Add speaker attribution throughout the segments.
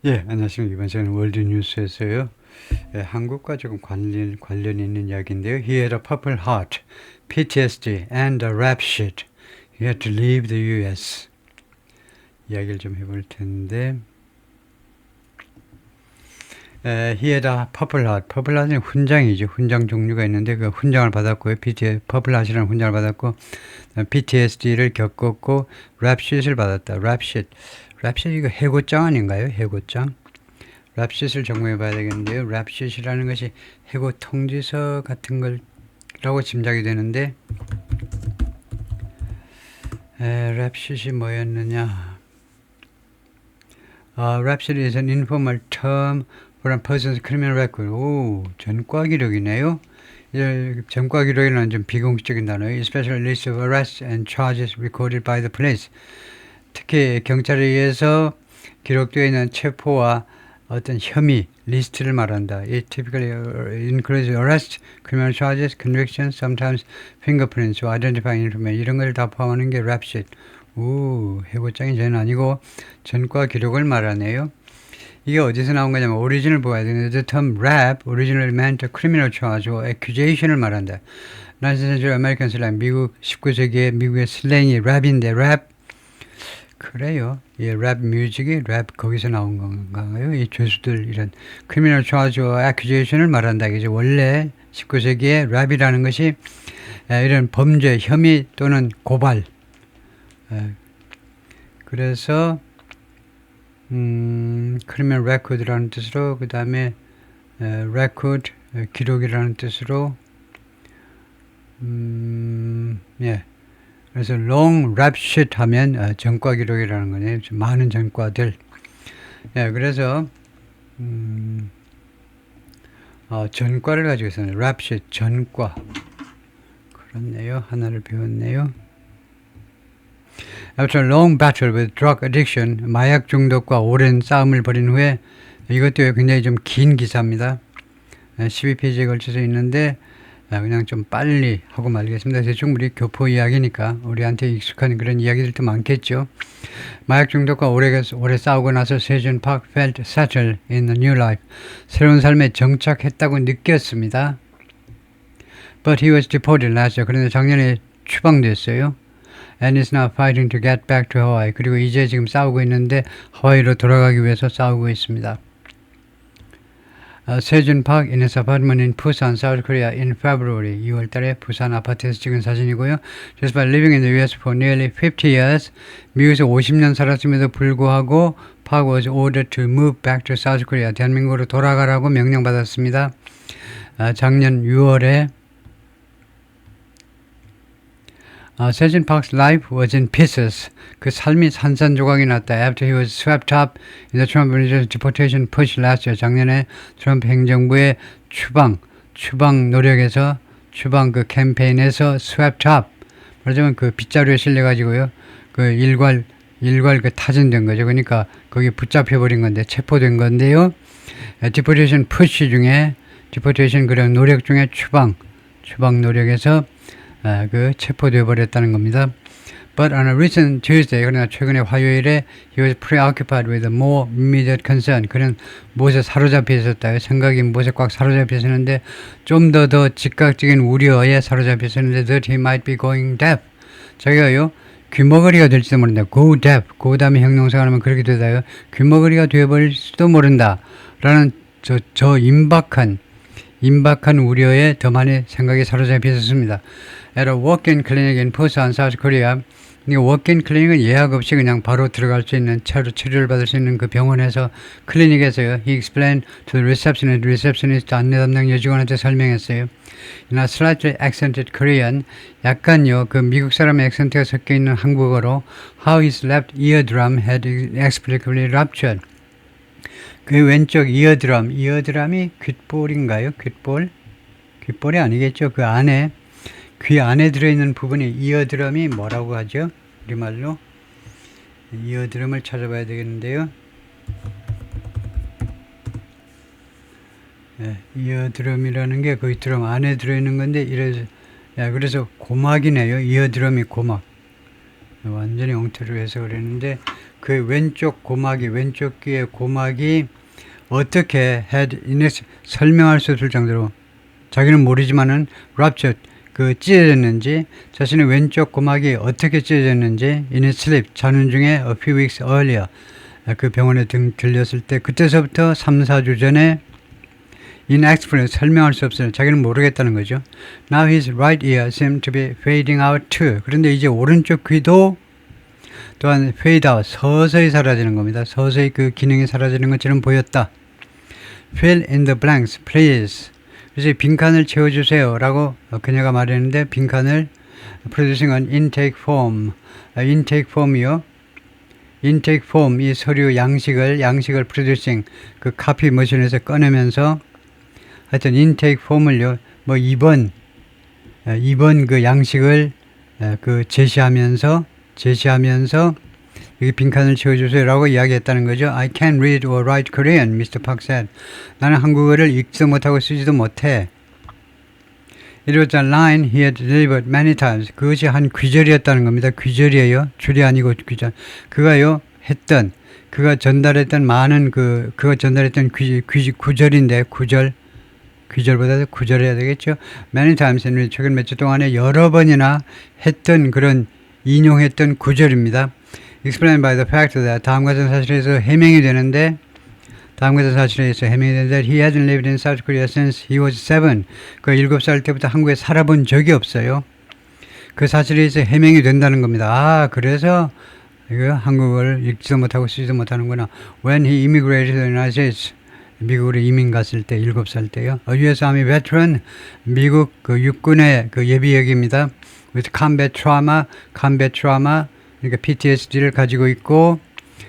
Speaker 1: 예, 안녕하십니까. 이번 시간은 월드뉴스에서요. 예, 한국과 조금 관련 있는 이야기인데요. He had a purple heart, PTSD, and a rap sheet. He had to leave the US. 이야기를 좀 해볼 텐데, he had a purple heart. purple heart은 훈장이죠. 훈장 종류가 있는데 그 훈장을 받았고요. purple heart이라는 훈장을 받았고, PTSD를 겪었고, rap sheet을 받았다. rap sheet. rap sheet 이거 해고장 아닌가요? 해고장. 랍시트를 점검해 봐야 되겠는데요. 랍시트라는 것이 해고 통지서 같은 걸라고 짐작이 되는데, 랍시트이 뭐였느냐? 랍시트 is an informal term for a person's criminal record. 오, 전과 기록이네요. 전과 기록이라는 좀 비공식적인 단어예요. Special list of arrests and charges recorded by the police. 특히 경찰에 의해서 기록되어 있는 체포와 어떤 혐의 리스트를 말한다. It typically includes arrest, criminal charges, convictions, sometimes fingerprints or identifying information. 이런 걸 다 포함하는 게 랍시트. 오, 해고장이 전혀 아니고 전과 기록을 말하네요. 이게 어디서 나온 거냐면 오리진을 보아야 되는데 the term rap originally meant a criminal charge or accusation을 말한다. 19th century American slang, 미국 19세기의 미국의 슬랭이 랩인데 랩 그래요. 이 랩 뮤직이 랩 거기서 나온 건가요? 이 죄수들 이런 criminal charge와 accusation을 말한다. 이제 원래 19세기에 랩이라는 것이 이런 범죄, 혐의 또는 고발. 그래서 criminal record라는 뜻으로 그 다음에 record 기록이라는 뜻으로 예. 그래서 long rap sheet 하면 전과 기록이라는 거네요. 많은 전과들. 예, 그래서 전과를 가지고 있어요. rap sheet 전과. 그렇네요. 하나를 배웠네요. After a long battle with drug addiction, 마약 중독과 오랜 싸움을 벌인 후에 이것도 굉장히 좀 긴 기사입니다. 12페이지에 걸쳐서 있는데 그냥 좀 빨리 하고 말겠습니다. 대충 우리 교포 이야기니까 우리한테 익숙한 그런 이야기들도 많겠죠. 마약 중독과 오래 싸우고 나서 세준 팍 felt settled in a new life. 새로운 삶에 정착했다고 느꼈습니다. But he was deported last year. 그런데 작년에 추방됐어요. And is now fighting to get back to Hawaii. 그리고 이제 지금 싸우고 있는데 하와이로 돌아가기 위해서 싸우고 있습니다. 세준 팍 in his apartment in Busan, South Korea in February. 2월 달에 부산 아파트에서 찍은 사진이고요. Just by living in the US for nearly 50 years. 미국에서 50년 살았음에도 불구하고 팍 was ordered to move back to South Korea. 대한민국으로 돌아가라고 명령받았습니다. 작년 6월에 세준 팍's life was in pieces. 그 삶이 산산조각이 났다. After he was swept up in the Trump administration's deportation push last year. 작년에 트럼프 행정부의 추방 노력에서 추방 그 캠페인에서 swept up. 말하자면 그 빗자루에 실려가지고요. 그 일괄 그 타진된 거죠. 그러니까 거기 붙잡혀버린 건데 체포된 건데요. deportation push 중에 deportation 그런 노력 중에 추방 노력에서 그 체포되어 버렸다는 겁니다. But on a recent Tuesday, 그러나 최근에 화요일에 he was preoccupied with a more immediate concern. 그는 무엇에 사로잡혀 있었다. 생각이 무엇에 꽉 사로잡혀 있었는데 좀 더 즉각적인 우려에 사로잡혀 있었는데 that he might be going deaf. 자기가요 귀머거리가 될지도 모른다. Go deaf. 그 다음에 형용사가 나면 그렇게 되다요. 귀머거리가 되어버릴지도 모른다. 라는 저 임박한 우려에 더 많이 생각이 사로잡혀 있었습니다. At a walk-in clinic in Busan, South Korea. walk-in 클리닉은 예약 없이 그냥 바로 들어갈 수 있는 차로 치료를 받을 수 있는 그 병원에서 클리닉에서요. He explained to the receptionist 안내 담당 여직원한테 설명했어요. In a slightly accented Korean, 약간요 그 미국 사람의 액센트가 섞여 있는 한국어로 how his left eardrum had inexplicably ruptured. 그 왼쪽 이어드럼이 귓볼인가요? 귓볼이 아니겠죠. 그 안에 귀 안에 들어있는 부분이 이어드럼이 뭐라고 하죠? 우리말로 이어드럼을 찾아봐야 되겠는데요. 이어드럼이라는 게 거기 드럼 안에 들어있는 건데 그래서 고막이네요. 이어드럼이 고막. 완전히 엉터리로 해서 그랬는데 그 왼쪽 귀의 고막이 어떻게 had 설명할 수 없을 정도로 자기는 모르지만은 ruptured 찢어졌는지 자신의 왼쪽 고막이 어떻게 찢어졌는지 in his sleep 자는 중에 a few weeks earlier 그 병원에 들렸을 때 그때서부터 3, 4주 전에 inexplicable 설명할 수 없어요. 자기는 모르겠다는 거죠. Now his right ear seemed to be fading out too. 그런데 이제 오른쪽 귀도 또한 fade out, 서서히 사라지는 겁니다. 서서히 그 기능이 사라지는 것처럼 보였다. Fill in the blanks, please. 그래서 빈칸을 채워주세요 라고 그녀가 말했는데 빈칸을 producing an intake form. intake form이요. intake form, 이 서류 양식을 producing, 그 카피 머신에서 꺼내면서 하여튼 intake form을요, 뭐 2번 그 양식을 그 제시하면서 여기 빈칸을 채워주세요 라고 이야기했다는 거죠. I can't read or write Korean, Mr. Park said. 나는 한국어를 읽지도 못하고 쓰지도 못해. It was a line he had delivered many times. 그것이 한 귀절이었다는 겁니다. 귀절이에요. 줄이 아니고 귀절. 그가 전달했던 많은 그가 전달했던 구절인데, 귀절보다도 구절해야 되겠죠. Many times, 최근 몇 주 동안에 여러 번이나 했던 그런 인용했던 구절입니다. Explained by the fact that 다음과 같은 사실에서 해명이 되는데 he hasn't lived in South Korea since he was 7. 그 7살 때부터 한국에 살아본 적이 없어요. 그 사실에 의해서 해명이 된다는 겁니다. 아, 그래서 이거 한국어를 읽지도 못하고 쓰지도 못하는구나. When he immigrated to the United States, 미국으로 이민 갔을 때 7살 때요. A U.S. Army veteran, 미국 그 육군의 그 예비역입니다. With combat trauma, 그러니까 PTSD를 가지고 있고,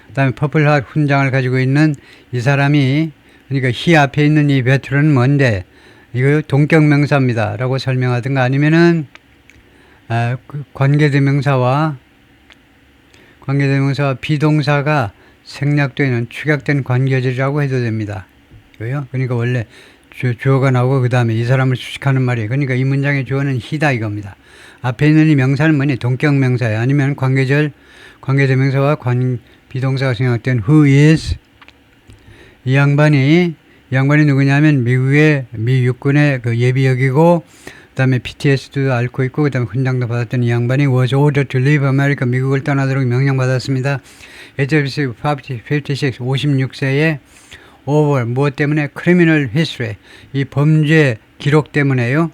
Speaker 1: 그 다음에 퍼플하트 훈장을 가지고 있는 이 사람이, 그러니까 히 앞에 있는 이 베테랑은 뭔데? 이거 동격명사입니다. 라고 설명하든가 아니면은, 관계대명사와 비동사가 생략되는 축약된 관계절이라고 해도 됩니다. 그러니까 원래 주어가 나오고 그 다음에 이 사람을 수식하는 말이에요. 그러니까 이 문장의 주어는 히다 이겁니다. 앞에 있는 이 명사는 뭐니? 동격명사예요. 아니면 관계대명사와 비동사가 생략된 who is. 이 양반이 누구냐면 미 육군의 그 예비역이고 그 다음에 PTSD도 앓고 있고 그 다음에 훈장도 받았던 이 양반이 was ordered to leave America, 미국을 떠나도록 명령받았습니다. HFC 56, 56세에 over, 무엇 때문에? criminal history, 이 범죄 기록 때문에요.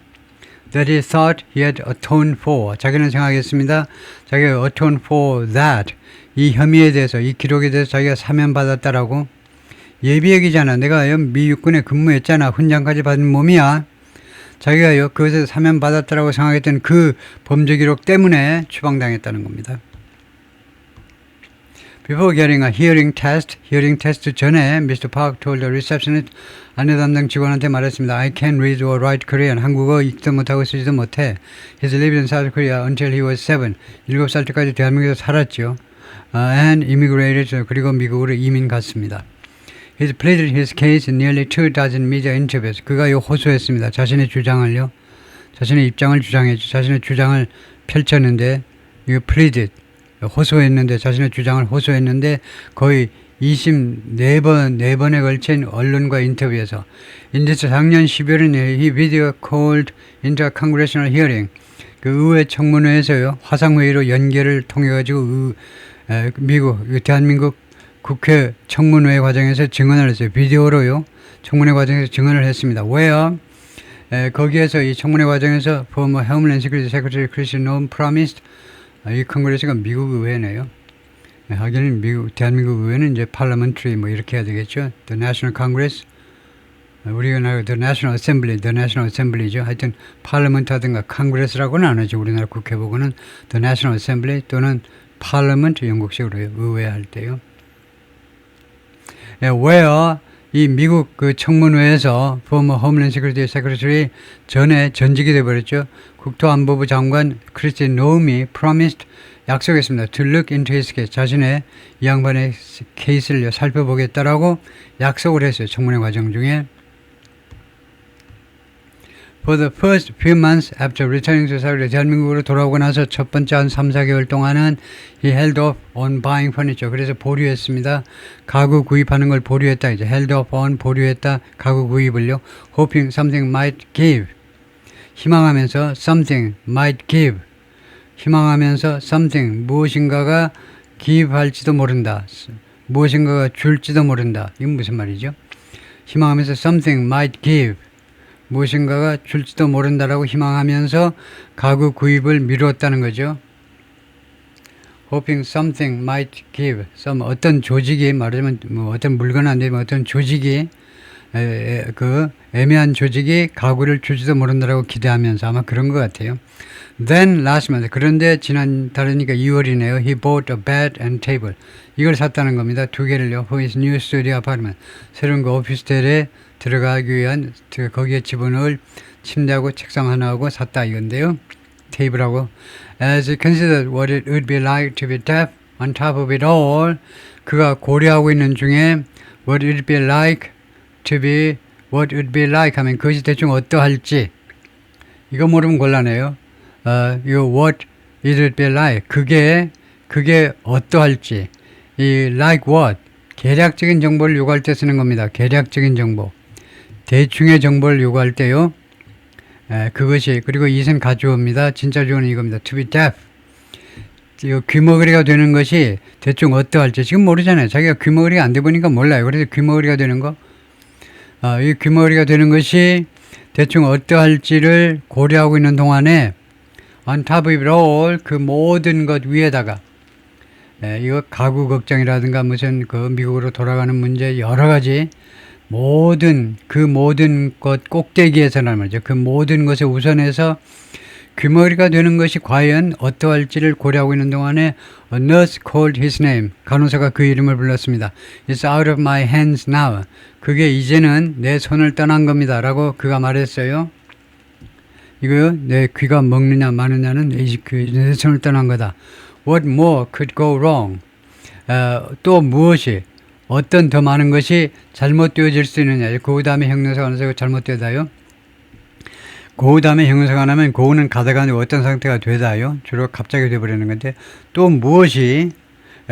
Speaker 1: that he thought he had atoned for. 자기는 생각했습니다. 자기가 atone for that, 이 혐의에 대해서, 이 기록에 대해서 자기가 사면받았다라고. 예비역이잖아. 내가 미 육군에 근무했잖아. 훈장까지 받은 몸이야. 자기가 그것에서 사면받았다라고 생각했던 그 범죄 기록 때문에 추방당했다는 겁니다. Before getting a hearing test 전에 Mr. Park told the receptionist, 안내 담당 직원한테 말했습니다. I can't read or write Korean. 한국어 읽지도 못하고 쓰지도 못해. He's lived in South Korea until he was 7. 7살 때까지 대한민국에서 살았죠. And immigrated, 그리고 미국으로 이민 갔습니다. He's pleaded his case in nearly 24 media interviews. 그가 호소했습니다. 자신의 주장을요. 자신의 입장을 주장했죠. 자신의 주장을 펼쳤는데, 이거 pleaded. 호소했는데, 자신의 주장을 호소했는데, 거의 24번에 걸친 언론과 인터뷰에서, in this 작년 12월에 he video called into a congressional hearing. 그 의회 청문회에서요, 화상회의로 연결을 통해가지고, 대한민국 국회 청문회 과정에서 증언을 했어요. 비디오로요. 청문회 과정에서 증언을 했습니다. 왜요? 거기에서 이 청문회 과정에서 former Homeland Security Secretary Kristi Noem promised, 이 컨그레스가 미국 의회네요. 하기는 대한민국 의회는 이제 parliamentary 뭐 이렇게 해야 되겠죠. The National Congress, 우리가 The National Assembly죠. 하여튼 Parliament 하든가 Congress라고는 안 하죠. 우리나라 국회보고는 The National Assembly 또는 Parliament, 영국식으로 해요. 의회 할 때요. where 이 미국 그 청문회에서 former Homeland Security Secretary 전직이 되어버렸죠. 국토안보부 장관 크리스티 노움이 promised, 약속했습니다. To look into his case, 자신의 이 양반의 케이스를 살펴보겠다라고 약속을 했어요. 청문회 과정 중에. For the first few months after returning to Saudi, 대한민국으로 돌아오고 나서 첫 번째 한 3, 4개월 동안은 he held off on buying furniture. 그래서 보류했습니다. 가구 구입하는 걸 보류했다. 이제 held off on 보류했다. 가구 구입을요. Hoping something might give. 희망하면서 something might give. 희망하면서 something 무엇인가가 give 할지도 모른다. 무엇인가가 줄지도 모른다. 이건 무슨 말이죠? 희망하면서 something might give. 무엇인가가 줄지도 모른다라고 희망하면서 가구 구입을 미루었다는 거죠. Hoping something might give. 어떤 조직이 말하자면 뭐 어떤 물건은 안 되지만 어떤 조직이 그 애매한 조직이 가구를 줄지도 모른다라고 기대하면서 아마 그런 것 같아요. Then last month. 그런데 지난달이니까 2월이네요. He bought a bed and table. 이걸 샀다는 겁니다. 두 개를요. For his new studio apartment. 새로운 그 오피스텔에 들어가기 위한 거기에 집어넣을 침대하고 책상 하나하고 샀다 이건데요. 테이블하고. As he considered what it would be like to be deaf on top of it all. 그가 고려하고 있는 중에 what it would be like to be what would be like 하면 그것이 대충 어떠할지. 이거 모르면 곤란해요. 이거 what it would be like. 그게 어떠할지. 이 like what. 계략적인 정보를 요구할 때 쓰는 겁니다. 계략적인 정보. 대충의 정보를 요구할 때요. 그것이 그리고 이선 가주어입니다. 진짜 주어는 이겁니다. To be deaf. 이거 귀머거리가 되는 것이 대충 어떠할지 지금 모르잖아요. 자기가 귀머거리가 안 돼 보니까 몰라요. 그래서 귀머거리가 되는 거. 이 귀머거리가 되는 것이 대충 어떠할지를 고려하고 있는 동안에 on top of it all 그 모든 것 위에다가 이거 가구 걱정이라든가 무슨 그 미국으로 돌아가는 문제 여러 가지 모든 것 꼭대기에서란 말이죠. 그 모든 것에 우선해서 귀머리가 되는 것이 과연 어떠할지를 고려하고 있는 동안에 a nurse called his name. 간호사가 그 이름을 불렀습니다. It's out of my hands now. 그게 이제는 내 손을 떠난 겁니다. 라고 그가 말했어요. 이거요. 내 귀가 먹느냐 마느냐는 내 손을 떠난 거다. What more could go wrong? 또 무엇이 어떤 더 많은 것이 잘못되어질 수 있느냐. 그 다음에 형용사가 나서 잘못되다요. 그 다음에 형용사가 나면 고는 가다가 어떤 상태가 되다요. 주로 갑자기 돼버리는 건데 또 무엇이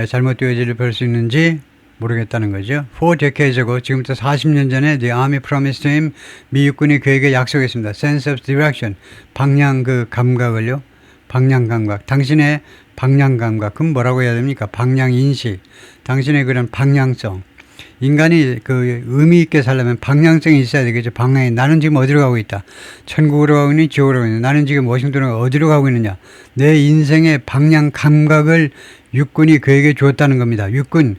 Speaker 1: 잘못되어질 볼 수 있는지 모르겠다는 거죠. 4 decades ago, 지금부터 40년 전에 the army promised him, 미 육군이 그에게 약속했습니다. sense of direction, 방향 그 감각을요. 방향 감각. 당신의 방향 감각. 그럼 뭐라고 해야 됩니까? 방향 인식. 당신의 그런 방향성. 인간이 그 의미 있게 살려면 방향성이 있어야 되겠죠. 방향이. 나는 지금 어디로 가고 있다. 천국으로 가고 있니? 지옥으로 가고 있니? 나는 지금 워싱턴으로 어디로 가고 있느냐. 내 인생의 방향 감각을 육군이 그에게 주었다는 겁니다. 육군.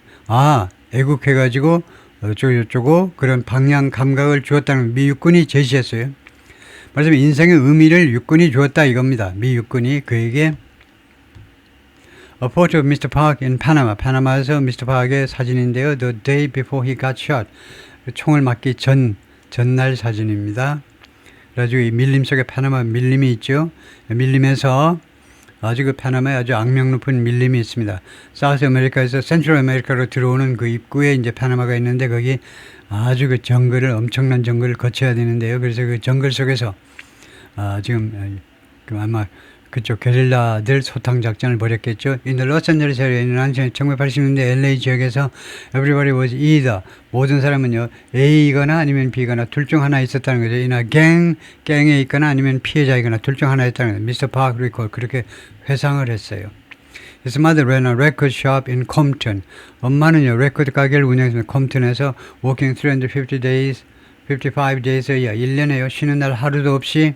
Speaker 1: 애국해가지고 어쩌고 그런 방향 감각을 주었다는 미 육군이 제시했어요. 말하자면 인생의 의미를 육군이 주었다 이겁니다. 미 육군이 그에게 A photo of Mr. Park in Panama. 파나마에서 Mr. Park의 사진인데요. The day before he got shot. 총을 맞기 전날 사진입니다. 그래가지고 이 밀림 속에 파나마 밀림이 있죠. 밀림에서 아주 그 파나마에 아주 악명 높은 밀림이 있습니다. 사우스 아메리카에서 센트럴 아메리카로 들어오는 그 입구에 이제 파나마가 있는데 거기 아주 그 엄청난 정글을 거쳐야 되는데요. 그래서 그 정글 속에서 지금 아마 그쪽 게릴라들 소탕 작전을 벌였겠죠. In the Los Angeles area는 1980년대 LA 지역에서 everybody was either 모든 사람은요 A이거나 아니면 B거나 둘 중 하나 있었다는 거죠. 이나 갱에 있거나 아니면 피해자이거나 둘 중 하나였다는 거죠. Mr. Park recalled 그렇게 회상을 했어요. His mother ran a record shop in Compton. 엄마는요 레코드 가게를 운영했습니다. 컴튼에서 working 355 days a year 1년에요 쉬는 날 하루도 없이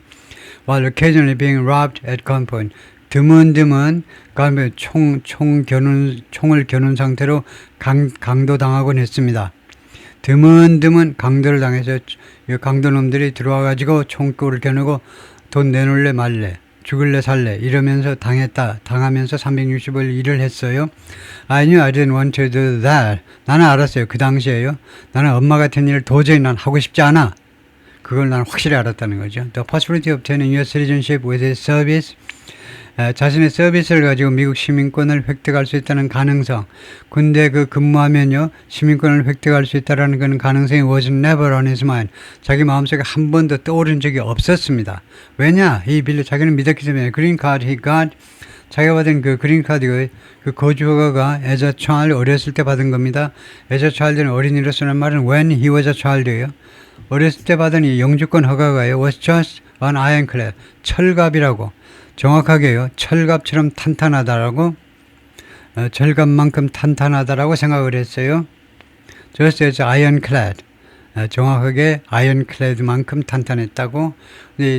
Speaker 1: while occasionally being robbed at gunpoint. 드문드문 총을 겨눈 상태로 강도당하곤 했습니다. 드문드문 강도를 당해서 강도놈들이 들어와가지고 총구를 겨누고 돈 내놓을래 말래 죽을래 살래 이러면서 당하면서 360일 일을 했어요. I knew I didn't want to do that. 나는 알았어요. 그 당시에요. 나는 엄마 같은 일을 도저히 난 하고 싶지 않아. 그걸 난 확실히 알았다는 거죠. The possibility of obtaining U.S. citizenship with his service. 자신의 서비스를 가지고 미국 시민권을 획득할 수 있다는 가능성, 군대 근무하면요 시민권을 획득할 수 있다는 그런 가능성이 was never on his mind. 자기 마음속에 한 번도 떠오른 적이 없었습니다. 왜냐? 자기는 믿었기 때문에 green card he got, 자기가 받은 그 그린 카드 그 거주 허가가 as a child 어렸을 때 받은 겁니다. as a child는 어린이로서는 말은 when he was a child예요. 어렸을 때 받은 이 영주권 허가가요 was just an ironclad, 철갑이라고. 정확하게요 철갑처럼 탄탄하다라고, 철갑만큼 탄탄하다라고 생각을 했어요. just as ironclad, 정확하게 ironclad만큼 탄탄했다고.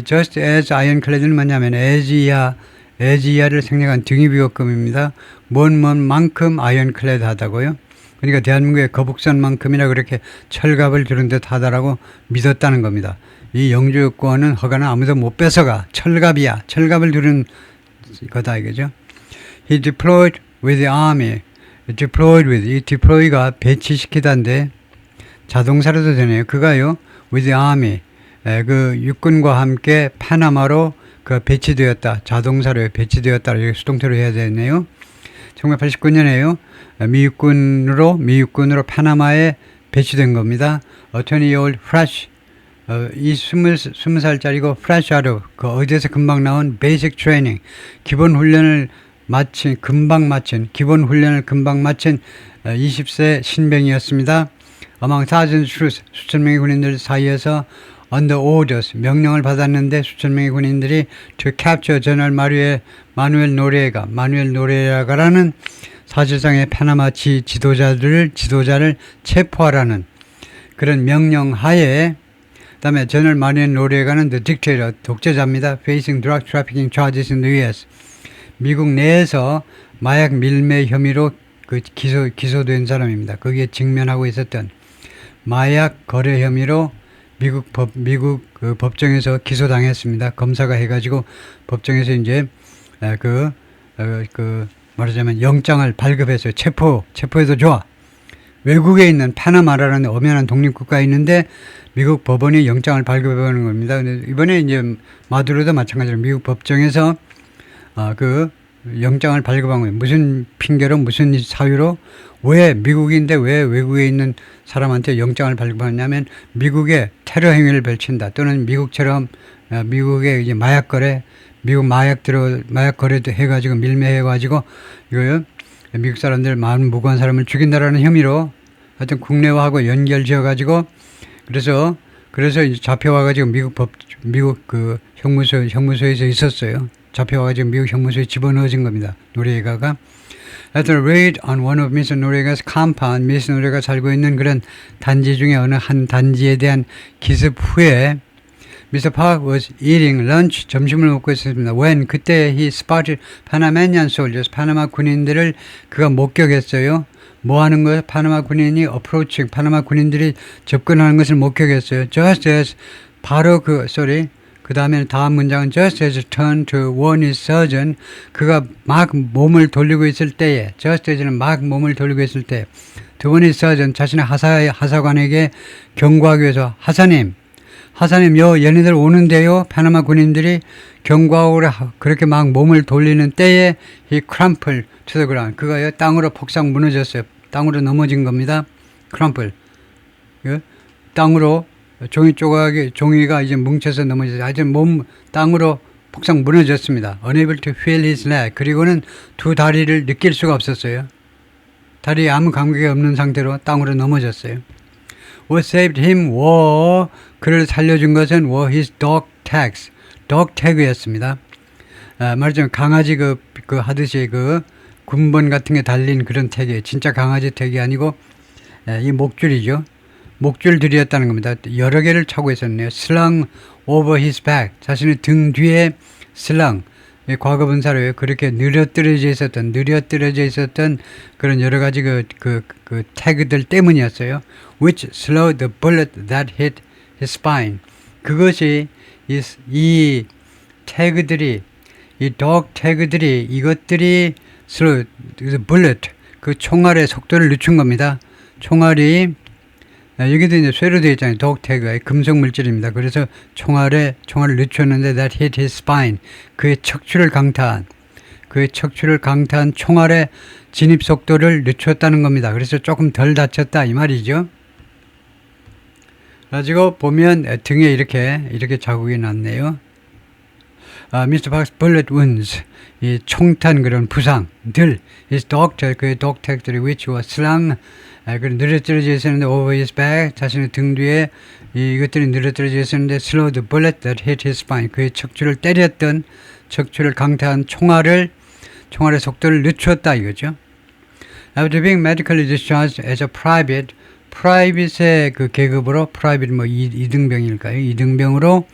Speaker 1: just as ironclad는 뭐냐면 as 이하를 생략한 등위비호금입니다. 뭔만큼 ironclad 하다고요. 그러니까 대한민국의 거북선만큼이나 그렇게 철갑을 두른 듯 하다라고 믿었다는 겁니다. 이 영주권은 허가는 아무도 못 뺏어가. 철갑이야. 철갑을 두른 거다 이거죠. He deployed with the army. deployed with, 이 deploy가 배치시키다인데 자동사로도 되네요. 그가요 with the army, 그 육군과 함께 파나마로 배치되었다. 자동사로 배치되었다. 이렇게 수동태로 해야 되네요. 1989년에요. 미육군으로 파나마에 배치된 겁니다. 20-year-old fresh, 이 20살짜리고 fresh out of, 어디에서 금방 나온 basic training, 기본 훈련을 금방 마친 20세 신병이었습니다. Among thousands troops, 수천 명의 군인들 사이에서 under orders, 명령을 받았는데 수천 명의 군인들이 to capture General 마누엘 노리에가라는 사실상의 파나마 지도자를 체포하라는 그런 명령하에, 그다음에 General 마누엘 노리에가는 the dictator, 독재자입니다. facing drug trafficking charges in the U.S. 미국 내에서 마약 밀매 혐의로 기소된 사람입니다. 거기에 직면하고 있었던 마약 거래 혐의로 미국 법정에서 기소당했습니다. 검사가 해가지고 법정에서 이제 말하자면 영장을 발급했어요. 체포해도 좋아. 외국에 있는 파나마라는 엄연한 독립국가에 있는데 미국 법원이 영장을 발급해보는 겁니다. 근데 이번에 이제 마두로도 마찬가지로 미국 법정에서 영장을 발급한 거예요. 무슨 핑계로, 무슨 사유로, 왜 미국인데 왜 외국에 있는 사람한테 영장을 발급하냐면 미국에 테러 행위를 벌친다, 또는 미국처럼 미국의 이제 마약 거래도 해가지고 밀매해가지고 이거요 미국 사람들 마음 무고한 사람을 죽인다라는 혐의로 하여튼 국내와하고 연결 지어가지고 그래서 이제 잡혀와가지고 미국 형무소에서 있었어요. 잡혀와가지고 미국 형무소에 집어넣어진 겁니다. 노리에가가. After a raid on one of Mr. Noriega's compound, Mr. Noriega 살고 있는 그런 단지 중에 어느 한 단지에 대한 기습 후에 Mr. Park was eating lunch, 점심을 먹고 있었습니다. When, 그때 he spotted Panamanian soldiers, 파나마 군인들을 그가 목격했어요. 뭐 하는 거예요? 파나마 군인이 approaching, 파나마 군인들이 접근하는 것을 목격했어요. Just as, 바로 그 다음에 다음 문장은 just as turned to warn his surgeon, 그가 막 몸을 돌리고 있을 때에, just as는 막 몸을 돌리고 있을 때, to warn his surgeon, 자신의 하사관에게 경고하기 위해서, 하사님, 얘네들 오는데요. 파나마 군인들이 경고하고 그렇게 막 몸을 돌리는 때에 he crumpled to the ground, 그가요 땅으로 폭삭 무너졌어요. 땅으로 넘어진 겁니다. crumple, 땅으로 종이가 이제 뭉쳐서 넘어져서 아주 땅으로 폭삭 무너졌습니다. Unable to feel his leg. 그리고는 두 다리를 느낄 수가 없었어요. 다리에 아무 감각이 없는 상태로 땅으로 넘어졌어요. What saved him were, 그를 살려준 것은 were his dog tags, dog tag였습니다. 말하자면 강아지 하듯이 군번 같은 게 달린 그런 택이에요. 진짜 강아지 택이 아니고 이 목줄이죠. 목줄들이었다는 겁니다. 여러 개를 차고 있었네요. slung over his back, 자신의 등 뒤에 slung, 과거분사로요. 그렇게 느려뜨려져 있었던 그런 여러 가지 태그들 때문이었어요. which slowed the bullet that hit his spine. 그것이 이 태그들이, 이 dog 태그들이, 이것들이 slow the bullet, 그 총알의 속도를 늦춘 겁니다. 총알이 여기도 이제 쇠로 되어 있잖아요. dog 태그가 금속 물질입니다. 그래서 총알을 늦췄는데 that hit his spine, 그의 척추를 강타한, 그의 척추를 강타한 총알의 진입 속도를 늦췄다는 겁니다. 그래서 조금 덜 다쳤다 이 말이죠. 가지고 보면 등에 이렇게 자국이 났네요. Mr. Park's bullet wounds, 이 총탄 그런 부상들, his dog-tag, 그의 dog-tag들이 which was slung, 그 늘어뜨려져 있었는데 over his back, 자신의 등 뒤에 이것들이 늘어뜨려져 있었는데 slow the bullet that hit his spine, 그의 척추를 때렸던 척추를 강타한 총알의 속도를 늦추었다 이거죠. After being medically discharged as a private, private의 그 계급으로 private 뭐 이등병일까요? 이등병으로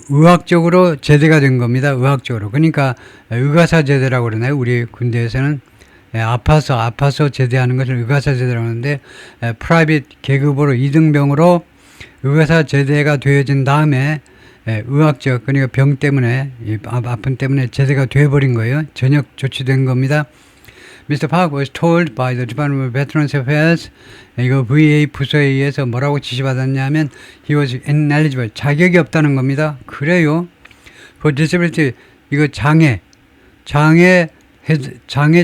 Speaker 1: 의학적으로 제대가 된 겁니다. 의학적으로. 그러니까 의가사 제대라고 그러나요? 우리 군대에서는 아파서 제대하는 것을 의가사 제대라고 하는데 프라이빗 계급으로 2등병으로 의가사 제대가 되어진 다음에 의학적 그러니까 병 때문에 아픔 때문에 제대가 되어버린 거예요. 전역 조치된 겁니다. Mr. Park was told by the Department of Veterans Affairs, 이거 VA 부서에 의해서 뭐라고 지시받았냐면 he was ineligible, 자격이 없다는 겁니다. 그래요. For disability, 이거 장애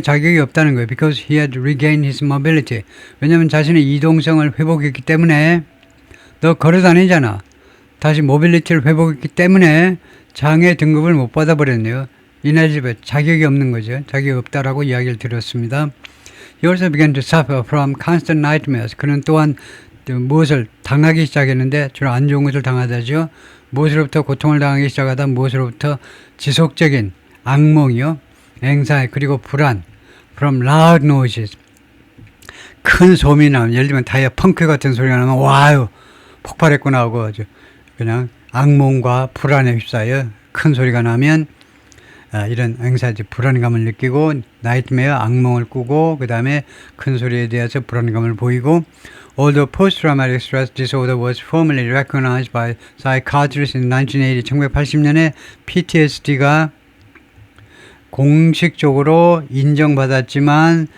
Speaker 1: 자격이 없다는 거예요. Because he had regained his mobility. 왜냐하면 자신의 이동성을 회복했기 때문에 너 걸어다니잖아. 다시 모빌리티를 회복했기 때문에 장애 등급을 못 받아버렸네요. ineligible, 자격이 없는 거죠. 자격이 없다라고 이야기를 들었습니다. He also began to suffer from constant nightmares. 그는 또한 무엇을 당하기 시작했는데 주로 안 좋은 것을 당하다죠. 무엇으로부터 고통을 당하기 시작하다 무엇으로부터 지속적인 악몽이요. anxiety 그리고 불안. From loud noises. 큰 소음이 나면 예를 들면 타이어 펑크 같은 소리가 나면 와유 폭발했구나 하고 그냥 악몽과 불안에 휩싸여 큰 소리가 나면 이런 anxiety 불안감을 느끼고 nightmare 악몽을 꾸고 그 다음에 큰 소리에 대해서 불안감을 보이고 Although post-traumatic stress disorder was formally recognized by psychiatrists in 1980, 1980년에 PTSD가 공식적으로 인정받았지만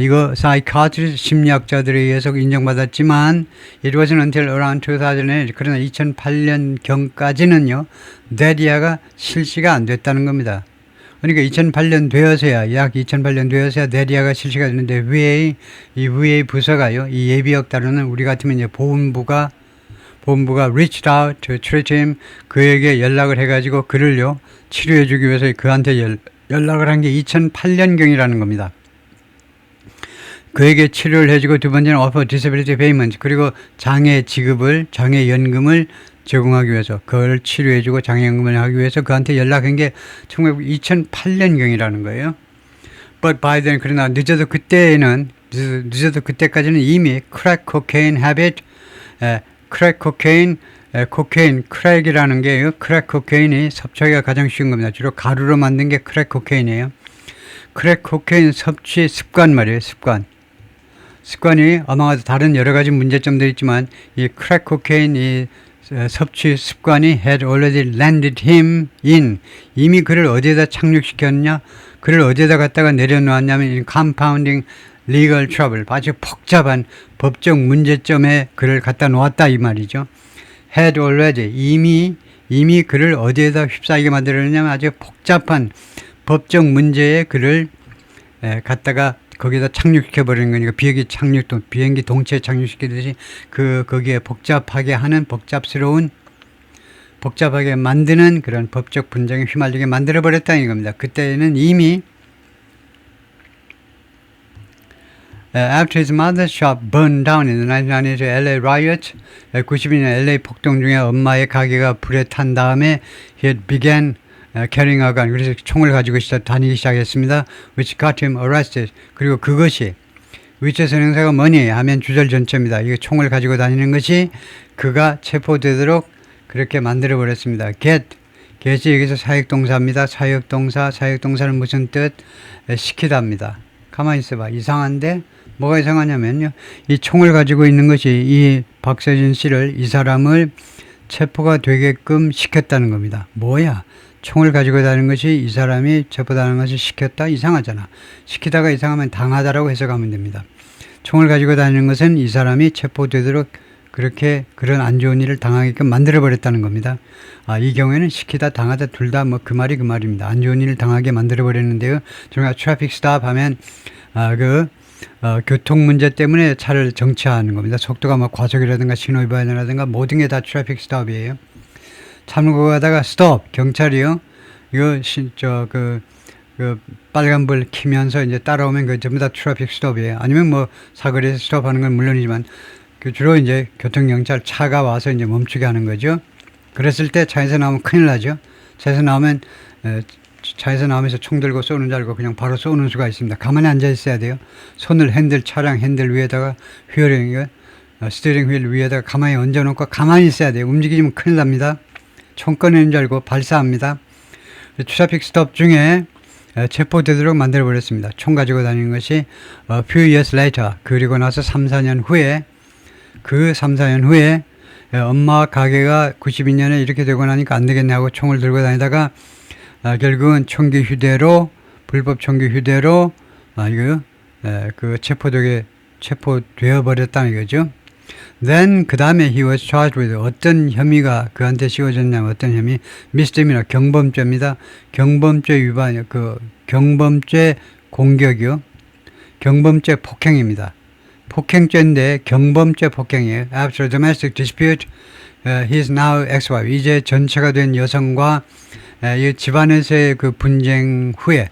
Speaker 1: 이거 psychiatrist 심리학자들에 의해서 인정받았지만 it wasn't until around 2008 그러나 2008년경까지는요 데디아가 실시가 안 됐다는 겁니다. 그러니까 2008년 되어서야 약 2008년 되어서야 데디아가 실시가 됐는데 이 VA 부서가요 이 예비역 다루는 우리 같으면 이제 보훈부가 reached out to treat him 그에게 연락을 해가지고 그를요 치료해주기 위해서 그한테 연락을 한 게 2008년경이라는 겁니다. 그에게 치료를 해주고 두 번째는 offer disability payment 그리고 장애 연금을 제공하기 위해서 그걸 치료해주고 장애연금을 하기 위해서 그한테 연락한 게 2008년경이라는 거예요. But by then 그러나 늦어도 그때까지는 이미 crack cocaine habit, crack cocaine, crack이라는 게요. crack cocaine이 섭취하기가 가장 쉬운 겁니다. 주로 가루로 만든 게 crack cocaine이에요. crack cocaine 섭취 습관 말이에요. 습관이 아마 다른 여러 가지 문제점도 있지만 이 crack cocaine 섭취 습관이 had already landed him in 이미 그를 어디에다 착륙시켰냐 그를 어디에다 갖다가 내려놓았냐면 in compounding legal trouble 아주 복잡한 법적 문제점에 그를 갖다 놓았다 이 말이죠. had already 이미 그를 어디에다 휩싸이게 만들었냐면 아주 복잡한 법적 문제에 그를 갖다가 거기다 착륙시켜버리는 거니까 비행기 동체에 착륙시키듯이 거기에 복잡하게 만드는 그런 법적 분쟁에 휘말리게 만들어버렸다는 겁니다. 그때는 이미 After his mother's shop burned down in the 1992 LA riot, 92년 LA 폭동 중에 엄마의 가게가 불에 탄 다음에 he had began carrying a gun. 그래서 총을 가지고 다니기 시작했습니다. Which got him arrested. 그리고 그것이 위치 선행사가 뭐니 하면 주절 전체입니다. 이거 총을 가지고 다니는 것이 그가 체포되도록 그렇게 만들어 버렸습니다. get이 여기서 사역동사입니다. 사역동사는 무슨 뜻? 시키다입니다. 가만히 있어봐. 이상한데 뭐가 이상하냐면요. 이 총을 가지고 있는 것이 이 박서진 씨를 이 사람을 체포가 되게끔 시켰다는 겁니다. 뭐야? 총을 가지고 다니는 것이 이 사람이 체포당하는 것을 시켰다? 이상하잖아. 시키다가 이상하면 당하다라고 해석하면 됩니다. 총을 가지고 다니는 것은 이 사람이 체포되도록 그렇게 그런 안 좋은 일을 당하게끔 만들어 버렸다는 겁니다. 이 경우에는 시키다 당하다 둘 다 뭐 그 말이 그 말입니다. 안 좋은 일을 당하게 만들어 버렸는데요. 저희가 트래픽 스탑 하면 교통 문제 때문에 차를 정차하는 겁니다. 속도가 뭐 과속이라든가 신호위반이라든가 모든 게 다 트래픽 스탑이에요. 참고 가다가 스톱 경찰이요. 이거 빨간불 키면서 이제 따라오면 그 전부 다 트래픽 스톱이에요. 아니면 뭐 사거리에서 스톱하는 건 물론이지만 주로 이제 교통경찰 차가 와서 이제 멈추게 하는 거죠. 그랬을 때 차에서 나오면 큰일 나죠. 차에서 나오면서 총 들고 쏘는 줄 알고 그냥 바로 쏘는 수가 있습니다. 가만히 앉아 있어야 돼요. 손을 차량 핸들 위에다가 스티어링 휠 위에다가 가만히 얹어놓고 가만히 있어야 돼요. 움직이면 큰일 납니다. 총 꺼내는 줄 알고 발사합니다. 트래픽 스톱 중에 체포되도록 만들어버렸습니다. 총 가지고 다니는 것이 few years later, 그리고 나서 3, 4년 후에 엄마 가게가 92년에 이렇게 되고 나니까 안 되겠네 하고 총을 들고 다니다가 결국은 불법 총기 휴대로 체포되어 버렸다는 거죠. Then 그 다음에 he was charged with 어떤 혐의가 그한테 씌워졌냐면 어떤 혐의? misdemeanor 경범죄입니다. 경범죄 위반 경범죄 공격이요. 경범죄 폭행입니다. 폭행죄인데 경범죄 폭행이에요. After a domestic dispute, he is now ex-wife. 이제 전체가 된 여성과 이 집안에서의 그 분쟁 후에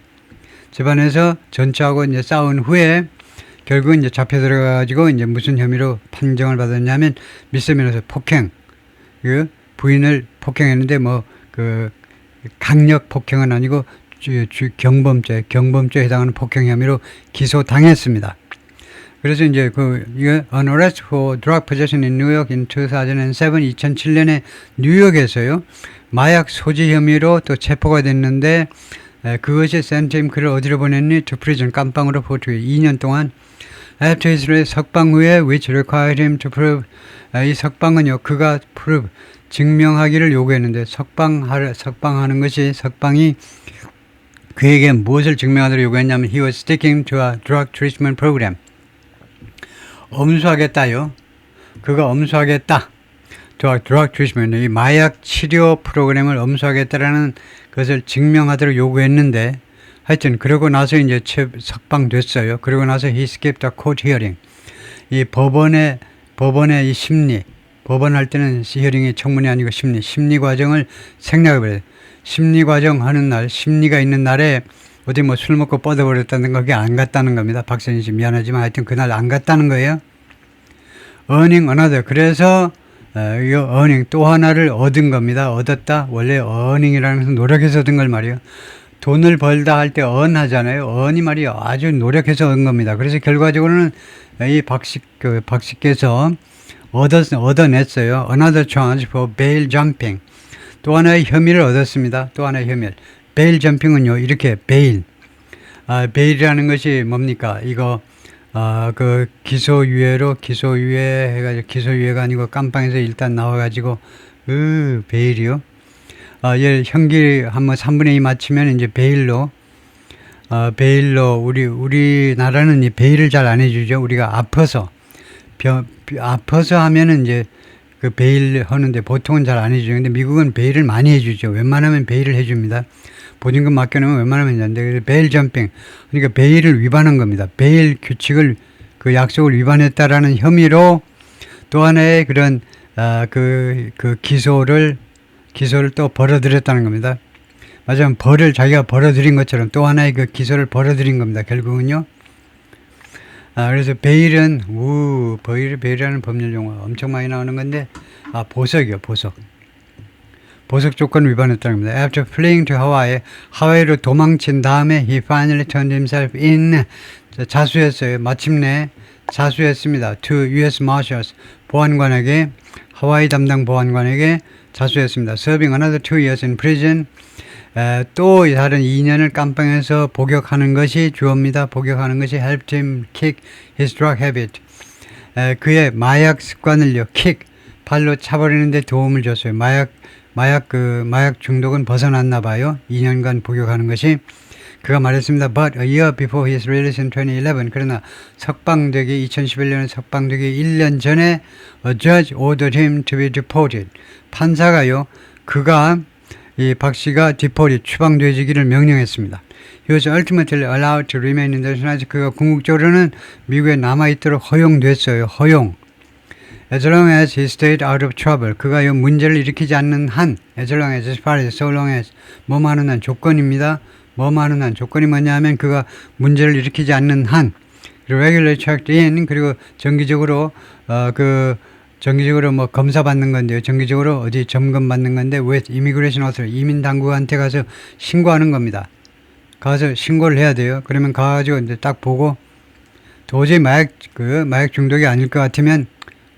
Speaker 1: 집안에서 전체하고 이제 싸운 후에 결국 이제 잡혀 들어가지고 이제 무슨 혐의로 판정을 받았냐면 미스미너서 폭행. 부인을 폭행했는데 강력 폭행은 아니고 경범죄에 해당하는 폭행 혐의로 기소당했습니다. 그래서 이제 an arrest for drug possession in New York in 2007, 2007년에 뉴욕에서요 마약 소지 혐의로 또 체포가 됐는데 그것이 센팀 그를 어디로 보냈니? to prison 깜빵으로 포트에 2년 동안 after his 석방 후에 which required him to prove 이 석방은요 그가 prove 증명하기를 요구했는데 석방하는 것이 석방이 그에게 무엇을 증명하도록 요구했냐면 he was sticking to a drug treatment program. 엄수하겠다요. 그가 엄수하겠다. drug treatment, 이 마약 치료 프로그램을 엄수하겠다라는 것을 증명하도록 요구했는데 하여튼 그러고 나서 이제 석방됐어요. 그러고 나서 he skipped a court hearing. 이 법원의 이 법원 할 때는 히어링이 청문이 아니고 심리 과정을 생략해버려요. 심리 과정 하는 날, 심리가 있는 날에 어디 술 먹고 뻗어버렸다는 거 그게 안 갔다는 겁니다. 박선희 씨 미안하지만 하여튼 그날 안 갔다는 거예요. earning another. 그래서 이 earning 또 하나를 얻은 겁니다. 얻었다. 원래 earning이라는 것은 노력해서 얻은 걸 말이에요. 돈을 벌다 할 때 earn 하잖아요. earn이 말이요. 아주 노력해서 얻은 겁니다. 그래서 결과적으로는 이 박씨께서 얻어냈어요. Another charge for bail jumping. 또 하나의 혐의를 얻었습니다. 또 하나의 혐의. 베일 점핑은요, 이렇게 베일이라는 것이 뭡니까? 이거, 기소유예 해가지고, 기소유예가 아니고 깜빵에서 일단 나와가지고, 베일이요. 형기 한번 3분의 2 맞추면 이제 베일로, 우리나라는 이 베일을 잘 안 해주죠. 우리가 아파서 하면은 이제 그 베일 하는데 보통은 잘 안 해주죠. 근데 미국은 베일을 많이 해주죠. 웬만하면 베일을 해줍니다. 보증금 맡겨놓으면 웬만하면 되는데, 그래서 베일 점핑. 그러니까 베일을 위반한 겁니다. 베일 규칙을, 그 약속을 위반했다라는 혐의로 또 하나의 그런, 기소를 또 벌어들였다는 겁니다. 맞아요. 자기가 벌어들인 것처럼 또 하나의 그 기소를 벌어들인 겁니다. 결국은요. 그래서 베일은, 베일이라는 법률 용어가 엄청 많이 나오는 건데, 보석이요, 보석. 보석 조건 위반했다는 겁니다. After fleeing to Hawaii, 하와이로 도망친 다음에 he finally turned himself in. 자수했어요. 마침내 자수했습니다. To U.S. Marshals, 보안관에게, 하와이 담당 보안관에게 자수했습니다. Serving another 2 years in prison. 또 다른 2년을 깜빵에서 복역하는 것이 주어입니다. 복역하는 것이 helped him kick his drug habit. 그의 마약 습관을요, 발로 차버리는 데 도움을 줬어요. 마약 중독은 벗어났나 봐요. 2년간 복역하는 것이. 그가 말했습니다. But a year before his release in 2011, 그러나 석방되기 2011년에 석방되기 1년 전에 a judge ordered him to be deported. 판사가요, 그가 이 박 씨가 디폴이 추방되지기를 명령했습니다. He was ultimately allowed to remain in the United States. 그가 궁극적으로는 미국에 남아있도록 허용됐어요. 허용. As long as he stayed out of trouble. 그가 이 문제를 일으키지 않는 한, as long as, as far as, so long as, 뭐하는 한 조건입니다. 뭐하는 한 조건이 뭐냐면 그가 문제를 일으키지 않는 한, 그리고 regularly checked in, 그리고 정기적으로 정기적으로 뭐 검사 받는 건데요. 정기적으로 어디 점검 받는 건데 with immigration authority, 이민 당국한테 가서 신고하는 겁니다. 가서 신고를 해야 돼요. 그러면 가가지고 이제 딱 보고 도저히 마약 중독이 아닐 것 같으면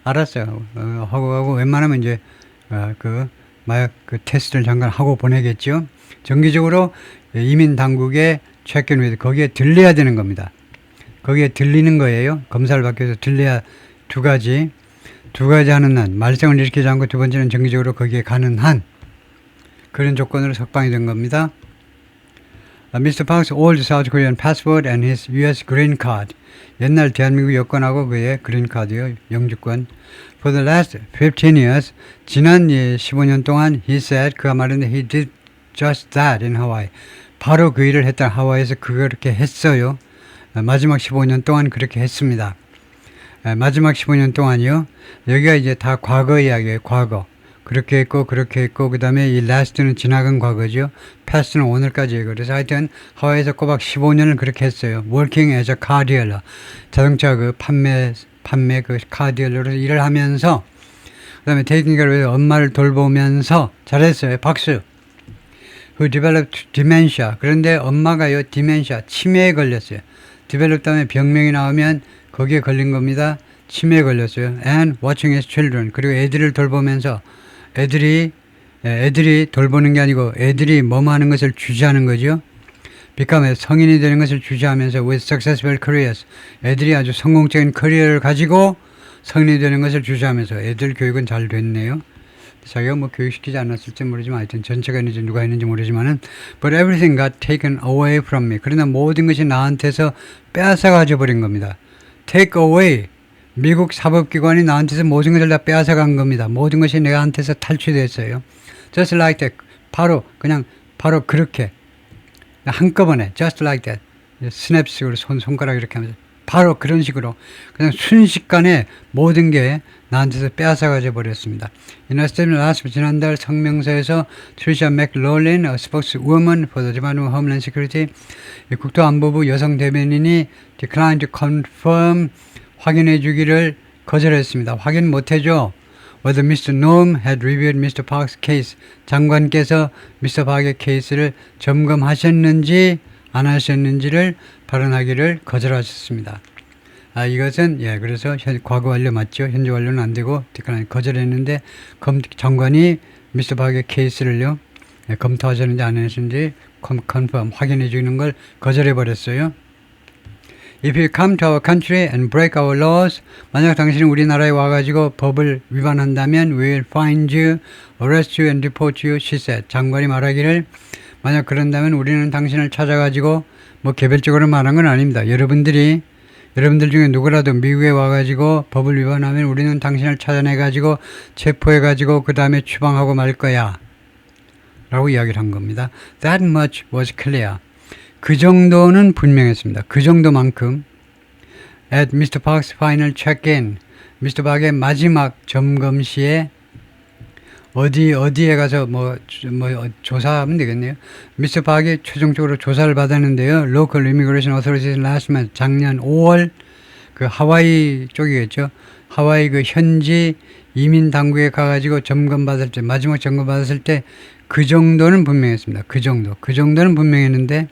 Speaker 1: 알았어요. 하고 웬만하면 이제 마약 테스트를 잠깐 하고 보내겠죠. 정기적으로 이민 당국에 체크인 위해 거기에 들려야 되는 겁니다. 거기에 들리는 거예요. 검사를 받기 위해서 들려야 두 가지 하는 한, 말썽을 일으키지 않고 두 번째는 정기적으로 거기에 가는 한, 그런 조건으로 석방이 된 겁니다. Mr. Park's old South Korean passport and his U.S. green card. 옛날 대한민국 여권하고 그의 그린 카드요, 영주권. For the last 15 years, 지난 15년 동안 he said, 그가 말했는데 he did just that in Hawaii. 바로 그 일을 했다. 하와이에서 그렇게 했어요. 마지막 15년 동안 그렇게 했습니다. 마지막 15년 동안이요. 여기가 이제 다 과거 이야기예요. 과거. 그렇게 했고 그 다음에 이 last는 지나간 과거죠. past는 오늘까지예요. 그래서 하여튼 하와이에서 꼬박 15년을 그렇게 했어요. working as a car dealer. 자동차 판매 car dealer로 일을 하면서, 그 다음에 taking care of 엄마를 돌보면서 잘했어요. 박수. who developed dementia. 그런데 엄마가요, dementia, 치매에 걸렸어요. develop 다음에 병명이 나오면 거기에 걸린 겁니다. 치매에 걸렸어요. and watching his children. 그리고 애들을 돌보면서, 애들이 돌보는 게 아니고 애들이 뭐뭐 하는 것을 주시하는 거죠. become 성인이 되는 것을 주시하면서 with successful careers. 애들이 아주 성공적인 커리어를 가지고 성인이 되는 것을 주시하면서, 애들 교육은 잘 됐네요. 자기가 뭐 교육시키지 않았을지 모르지만 하여튼 전체가 있는지 누가 있는지 모르지만은 but everything got taken away from me. 그러나 모든 것이 나한테서 빼앗아 가져 버린 겁니다. take away. 미국 사법기관이 나한테서 모든 것을 다 빼앗아 간 겁니다. 모든 것이 내한테서 탈취됐어요. just like that. 바로 그렇게 한꺼번에 just like that. 스냅식으로 손가락 이렇게 하면서 바로 그런 식으로 그냥 순식간에 모든 게 나한테서 빼앗아 가져 버렸습니다. 지난달 성명서에서 트리샤 맥롤린, a spokeswoman for the Department of Homeland Security, 국토안보부 여성 대변인이 declined to confirm, 확인해 주기를 거절했습니다. 확인 못해줘. Whether Mr. Noem had reviewed Mr. Park's case. 장관께서 Mr. Park의 케이스를 점검하셨는지 안 하셨는지를 발언하기를 거절하셨습니다. 이것은 그래서 과거 완료 맞죠? 현재 완료는 안 되고 거절했는데 장관이 Mr. Park의 케이스를요 검토하셨는지 안 하셨는지 컨펌 확인해 주는 걸 거절해 버렸어요. If you come to our country and break our laws, 만약 당신이 우리나라에 와가지고 법을 위반한다면 we will find you, arrest you and deport you, she said. 장관이 말하기를 만약 그런다면 우리는 당신을 찾아가지고 뭐 개별적으로 말한 건 아닙니다. 여러분들 중에 누구라도 미국에 와가지고 법을 위반하면 우리는 당신을 찾아내가지고 체포해가지고 그 다음에 추방하고 말 거야 라고 이야기를 한 겁니다. That much was clear. 그 정도는 분명했습니다. 그 정도만큼 at Mr. Park's final check-in, Mr. Park의 마지막 점검 시에 어디에 가서 조사하면 되겠네요. Mr. Park이 최종적으로 조사를 받았는데요. Local Immigration Authorities last month, 작년 5월 그 하와이 쪽이겠죠. 하와이 그 현지 이민 당국에 가가지고 마지막 점검 받았을 때 그 정도는 분명했습니다. 그 정도는 분명했는데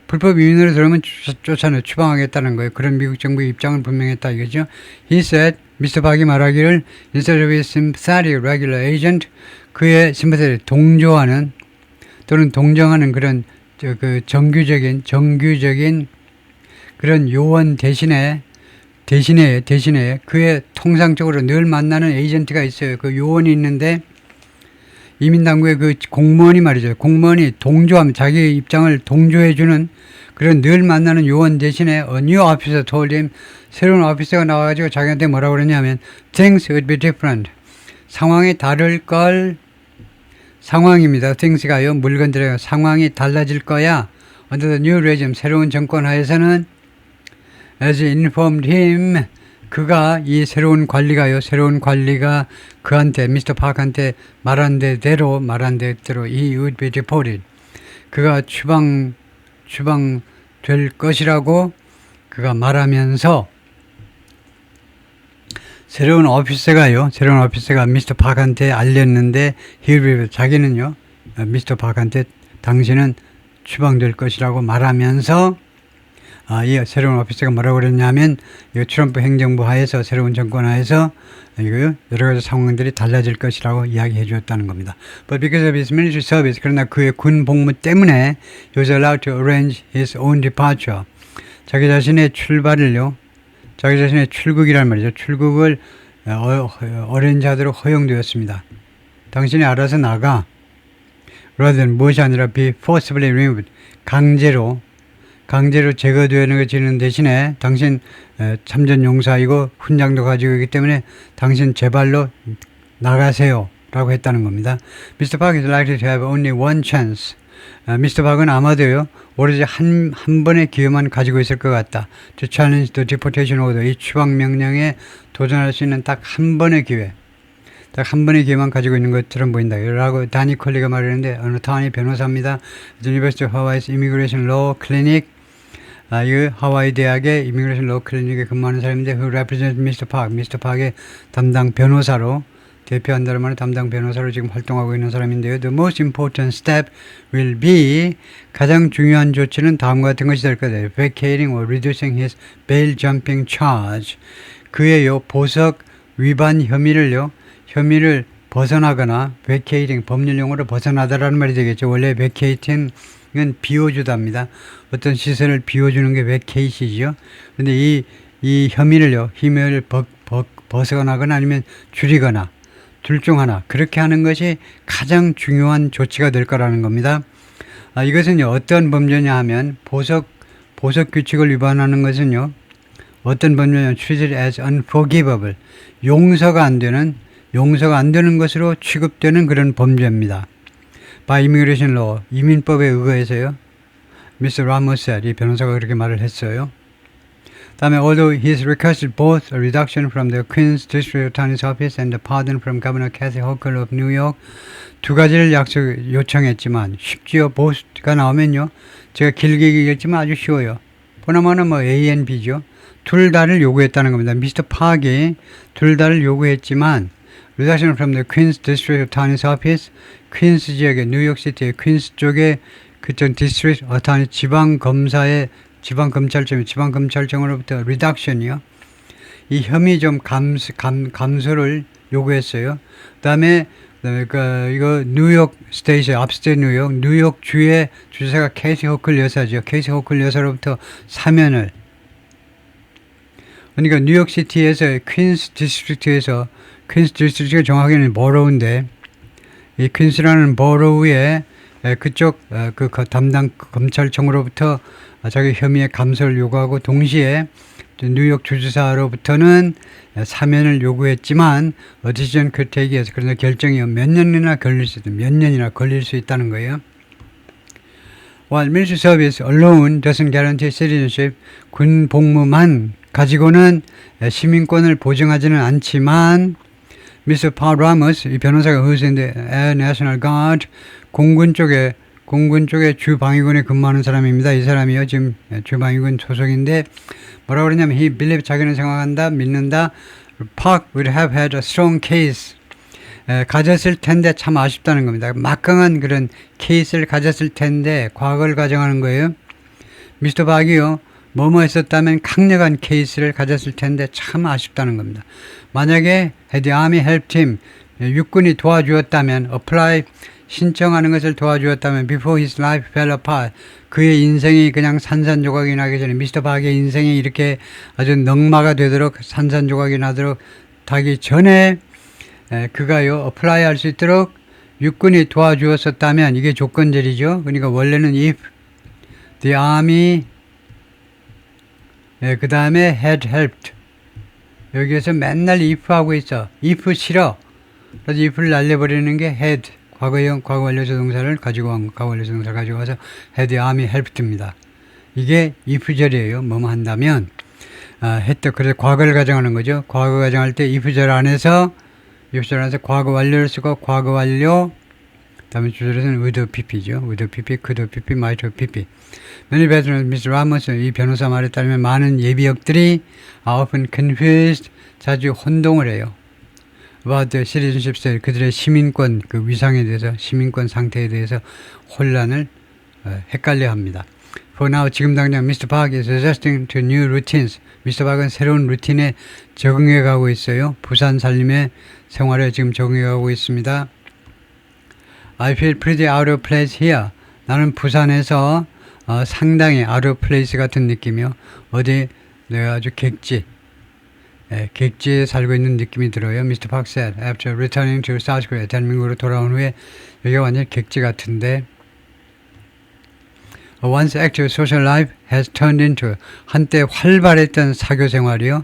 Speaker 1: 불법 이민으로 들어오면 쫓아내 추방하겠다는 거예요. 그런 미국 정부의 입장은 분명했다 이거죠. He said, Mr. Park이 말하기를 instead of his sympathetic regular agent, 그의 sympathetic 동조하는 또는 동정하는 그런 정규적인 그런 요원 대신에 그의 통상적으로 늘 만나는 에이전트가 있어요. 그 요원이 있는데 이민당국의 그 공무원이 말이죠. 공무원이 동조하면 자기 입장을 동조해주는 그런 늘 만나는 요원 대신에 a new officer told him 새로운 오피서가 나와가지고 자기한테 뭐라고 그러냐면 things would be different. 상황이 다를 걸 상황입니다. things가요. 물건들이요. 상황이 달라질 거야. under the new regime 새로운 정권 하에서는 as informed him 그가 이 새로운 관리가 그한테 미스터 파크한테 말한 대로 he would be deported. 그가 추방될 것이라고 그가 말하면서 새로운 오피서가 미스터 파크한테 알렸는데 자기는요 미스터 파크한테 당신은 추방될 것이라고 말하면서 이 새로운 오피서가 뭐라고 그랬냐면 이 트럼프 행정부 하에서 새로운 정권 하에서 이거 여러 가지 상황들이 달라질 것이라고 이야기해 주었다는 겁니다. But because of his military service, 그러나 그의 군 복무 때문에 he was allowed to arrange his own departure. 자기 자신의 출국이란 말이죠. 출국을 어렌지하도록 허용되었습니다. 당신이 알아서 나가. rather than 무엇이 아니라 be forcibly removed. 강제로 제거되는 것이는 대신에 당신 참전 용사이고 훈장도 가지고 있기 때문에 당신 제발로 나가세요 라고 했다는 겁니다. Mr. Park is likely to have only one chance. 미스터 박은 아마도요 오로지 한 번의 기회만 가지고 있을 것 같다. To challenge the deportation order. 이 추방 명령에 도전할 수 있는 딱 한 번의 기회만 가지고 있는 것처럼 보인다. 라고 다니 컬리가 말했는데 어느 타니 변호사입니다. University of Hawaii's Immigration Law Clinic. 이 하와이 대학의 이미그레이션 로 클리닉에 근무하는 사람인데 who represents Mr. Park. 미스터 파크의 담당 변호사로 대표한다는 말은 담당 변호사로 지금 활동하고 있는 사람인데요. The most important step will be 가장 중요한 조치는 다음과 같은 것이 될 거다. Vacating or reducing his bail jumping charge. 그의 보석 위반 혐의를 벗어나거나 vacating 법률 용어로 벗어나다라는 말이 되겠죠. 원래 vacating은 비워주답니다. 어떤 시설을 비워주는 게 vacate이죠. 그런데 이 혐의를 벗어나거나 아니면 줄이거나 둘 중 하나 그렇게 하는 것이 가장 중요한 조치가 될 거라는 겁니다. 이것은요 어떤 범죄냐 하면 보석 규칙을 위반하는 것은요 어떤 범죄냐면 treated as unforgivable 용서가 안 되는 것으로 취급되는 그런 범죄입니다. By immigration law 이민법에 의거해서요. Mr. Ramos said 이 변호사가 그렇게 말을 했어요. 다음에 although he has requested both a reduction from the Queens District Attorney's Office and a pardon from Governor Kathy Hochul of New York 두 가지를 요청했지만 쉽지요. both가 나오면요. 제가 길게 얘기했지만 아주 쉬워요. 보나마나 A and B죠. 둘 다를 요구했다는 겁니다. 미스터 파크이 둘 다를 요구했지만 reduction from the Queens District Attorney's Office 퀸스 지역의 뉴욕시티의 퀸스 쪽에 그쪽 디스트릭트 어타니 지방검찰청으로부터 리덕션이요. 이 혐의 좀 감소를 요구했어요. 그다음에 이거 뉴욕 스테이트, 업스테이트 뉴욕 주의 주지사가 케이시 호클 여사죠. 케이시 호클 여사로부터 사면을. 그러니까 뉴욕시티에서 퀸스 디스트릭트가 정확히는 버로우인데 이 퀸스라는 버로우의 그쪽 그 담당 검찰청으로부터 자기 혐의의 감소를 요구하고 동시에 뉴욕 주지사로부터는 사면을 요구했지만 decision could take years. 그러나 결정이 몇 년이나 걸릴 수 있다는 거예요. While military service alone doesn't guarantee citizenship, 군 복무만 가지고는 시민권을 보증하지는 않지만 미스터 파 라모스 이 변호사가 의사인데 National Guard 공군 쪽에 주방위군에 근무하는 사람입니다. 이 사람이요 지금 주방위군 소속인데 뭐라고 그러냐면 he believe 자기는 생각한다 믿는다 Park would have had a strong case 가졌을 텐데 참 아쉽다는 겁니다. 막강한 그런 케이스를 가졌을 텐데 과거를 가정하는 거예요. 미스터 박이요 뭐뭐 했었다면 강력한 케이스를 가졌을 텐데 참 아쉽다는 겁니다. 만약에 had the army helped him 육군이 도와주었다면 apply 신청하는 것을 도와주었다면 before his life fell apart 그의 인생이 그냥 산산조각이 나기 전에 미스터 박의 인생이 이렇게 아주 넉마가 되도록 산산조각이 나도록 하기 전에 그가요 apply 할 수 있도록 육군이 도와주었었다면 이게 조건절이죠. 그러니까 원래는 if the army 그 다음에 had helped 여기에서 맨날 if 하고 있어. if 싫어. 그래서 if를 날려버리는 게 had 과거형 과거 완료 조동사를 가지고 온 과거 완료 조동사를 가지고 와서 had the army helped입니다. 이게 if절이에요. 뭐뭐 한다면 했다. 그래서 과거를 가정하는 거죠. 과거 가정할 때 if절 안에서 과거 완료를 쓰고 과거 완료 다음에 주절에서는 with pp죠. with pp, could pp, might pp. Many veterans, Mr. Ramos, 이 변호사 말에 따르면 많은 예비역들이 are often confused, 자주 혼동을 해요. about the citizenship state, 그들의 시민권 그 위상에 대해서, 시민권 상태에 대해서 혼란을 헷갈려 합니다. For now, 지금 당장 Mr. Park is adjusting to new routines. Mr. Park은 새로운 루틴에 적응해 가고 있어요. 부산 살림의 생활에 지금 적응해 가고 있습니다. I feel pretty out of place here. 나는 부산에서 상당히 out of place 같은 느낌이요. 어디 내가 아주 객지에 살고 있는 느낌이 들어요. Mr. Park said after returning to South Korea. 대한민국으로 돌아온 후에 여기가 완전 객지 같은데 Once active social life has turned into 한때 활발했던 사교생활이요.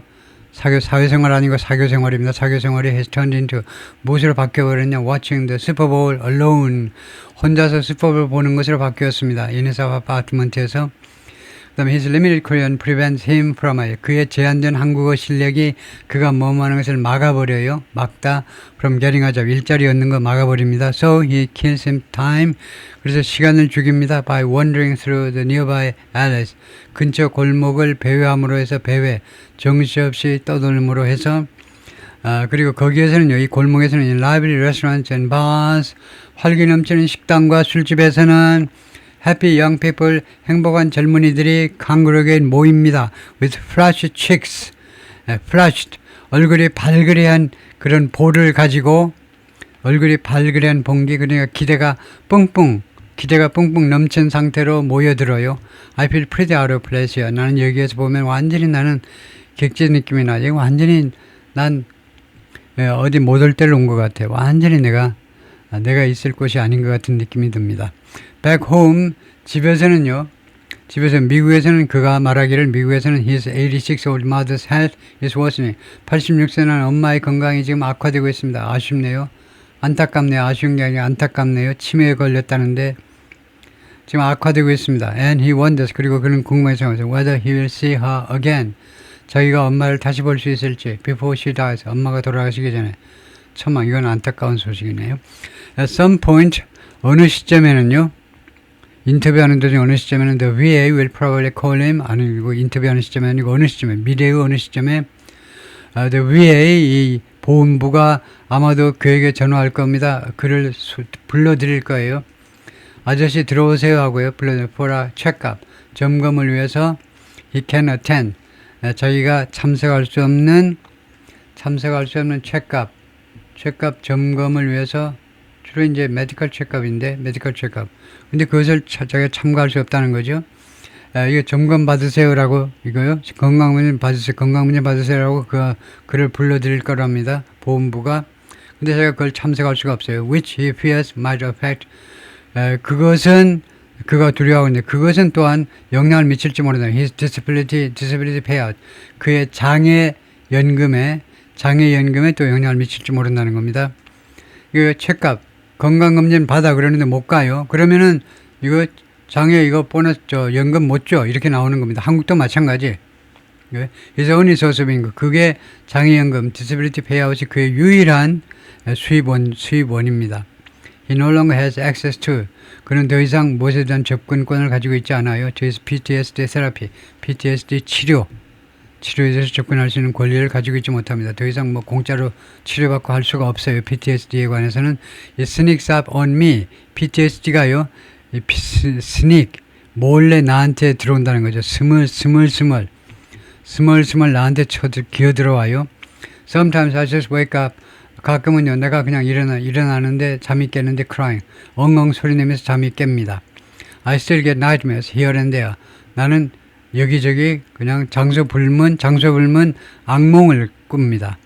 Speaker 1: 사회생활 아니고 사교생활입니다. 사교생활이 has turned into 무엇으로 바뀌어버렸냐. Watching the Super Bowl alone. 혼자서 슈퍼볼 보는 것으로 바뀌었습니다. 인회사 아파트먼트에서. 그 다음에 his limited Korean prevents him from 그의 제한된 한국어 실력이 그가 뭐하는 것을 막아버려요. 막다 from getting a job. 일자리 얻는 거 막아버립니다. So he kills him time. 그래서 시간을 죽입니다. By wandering through the nearby alleys. 근처 골목을 배회함으로 해서 배회. 정신없이 떠돌므로 해서 그리고 거기에서는요. 이 골목에서는 lively restaurants and bars. 활기 넘치는 식당과 술집에서는 Happy young people, 행복한 젊은이들이 강그르게 모입니다. With flushed cheeks, flushed, 얼굴이 발그레한 그런 볼을 가지고 얼굴이 발그레한 봉기, 그러니까 기대가 뿡뿡 넘친 상태로 모여들어요. I feel pretty out of place here. 나는 여기에서 보면 완전히 나는 객지 느낌이 나요. 완전히 난 어디 못 올 때를 온 것 같아요. 완전히 내가 있을 곳이 아닌 것 같은 느낌이 듭니다. Back home, 집에서 미국에서는 그가 말하기를 미국에서는 his 86 old mother's health is worsening. 86세 난 엄마의 건강이 지금 악화되고 있습니다. 아쉽네요. 안타깝네요. 아쉬운 게 아니라 안타깝네요. 치매에 걸렸다는데 지금 악화되고 있습니다. And he wonders, 그리고 그는 궁금해서 whether he will see her again. 자기가 엄마를 다시 볼 수 있을지 before she dies. 엄마가 돌아가시기 전에. 천만, 이건 안타까운 소식이네요. At some point, 어느 시점에는요. 인터뷰하는 도중 어느 시점에는 the VA will probably call him 아니고 인터뷰하는 시점이 아니고 어느 시점에 미래의 어느 시점에 the VA 이 보훈부가 아마도 그에게 전화할 겁니다. 그를 불러드릴 거예요. 아저씨 들어오세요 하고요. 불러드릴 for a checkup 점검을 위해서 he can attend 자기가 참석할 수 없는 체크업 점검을 위해서 주로 이제 메디컬 체크업인데 메디컬 체크업. 근데 그것을 자기가 참가할 수 없다는 거죠. 이거 점검 받으세요라고 이거요. 건강문제 받으세요라고 그를 불러드릴 거랍니다. 보험부가. 근데 제가 그걸 참석할 수가 없어요. Which he fears might affect. 그것은 그가 두려워하는데 그것은 또한 영향을 미칠지 모른다. His disability payout. 그의 장애연금에 또 영향을 미칠지 모른다는 겁니다. 이거 체크업 건강검진 받아 그러는데 못 가요. 그러면은 이거 장애 이거 보너스 연금 못 줘 이렇게 나오는 겁니다. 한국도 마찬가지. His only source of income. 그게 장애연금 disability payout이 그의 유일한 수입원입니다. He no longer has access to. 그는 더 이상 무엇에 대한 접근권을 가지고 있지 않아요. To his PTSD therapy. PTSD 치료에 대해서 접근할 수 있는 권리를 가지고 있지 못합니다. 더 이상 뭐 공짜로 치료받고 할 수가 없어요. PTSD에 관해서는 It sneaks up on me. PTSD가요. sneak 몰래 나한테 들어온다는 거죠. 스멀스멀 나한테 기어들어와요. Sometimes I just wake up. 가끔은요. 내가 그냥 일어나는데 잠이 깼는데 crying. 엉엉 소리내면서 잠이 깹니다. I still get nightmares here and there. 나는 여기저기 그냥 장소 불문 악몽을 꿉니다.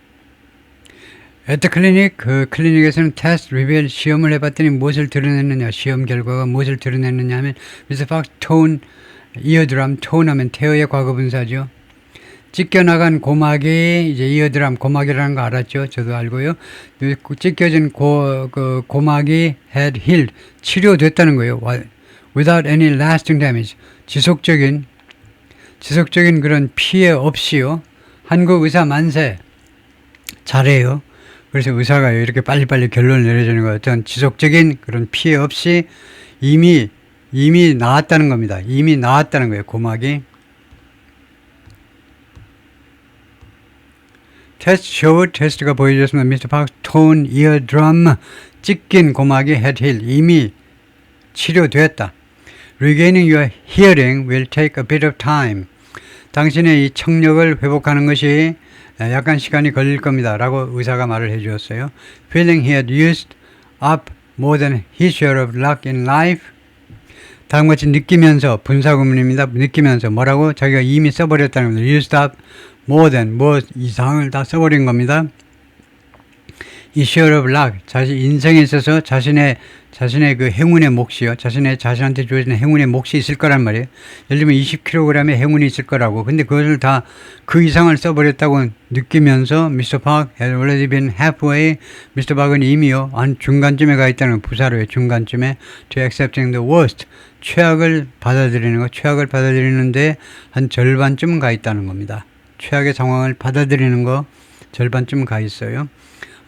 Speaker 1: At the clinic, 그 클리닉에서는 test reveal 시험을 해봤더니 무엇을 드러냈느냐, 시험 결과가 무엇을 드러냈느냐 하면 Mr. Fox tone, eardrum, tone 하면 태어의 과거분사죠. 찢겨나간 고막이 이제 eardrum, 고막이라는 거 알았죠? 저도 알고요. 찢겨진 고막이 had healed, 치료됐다는 거예요. Without any lasting damage, 지속적인 그런 피해 없이요. 한국 의사 만세, 잘해요. 그래서 의사가 이렇게 빨리빨리 결론을 내려주는 거 어떤 지속적인 그런 피해 없이 이미 나았다는 겁니다. 이미 나았다는 거예요. 고막이. 테스트가 보여줬습니다. Mr. Park's torn eardrum, 찢긴 고막이 had healed, 이미 치료됐다. Regaining your hearing will take a bit of time. 당신의 이 청력을 회복하는 것이 약간 시간이 걸릴 겁니다. 라고 의사가 말을 해주었어요. Feeling he had used up more than his share of luck in life. 다음과 같이 느끼면서, 분사구문입니다. 느끼면서 뭐라고? 자기가 이미 써버렸다는 겁니다. Used up more than, 뭐 이상을 다 써버린 겁니다. His share of luck, 자신 인생에 있어서 자신의 그 행운의 몫이요. 자신한테 주어지는 행운의 몫이 있을 거란 말이에요. 예를 들면 20kg의 행운이 있을 거라고. 근데 그것을 다 그 이상을 써버렸다고 느끼면서 Mr. Park had already been halfway. Mr. Park은 이미요. 한 중간쯤에 가 있다는 부사로요. 중간쯤에 to accepting the worst. 최악을 받아들이는데 한 절반쯤은 가 있다는 겁니다. 최악의 상황을 받아들이는 거 절반쯤 가 있어요.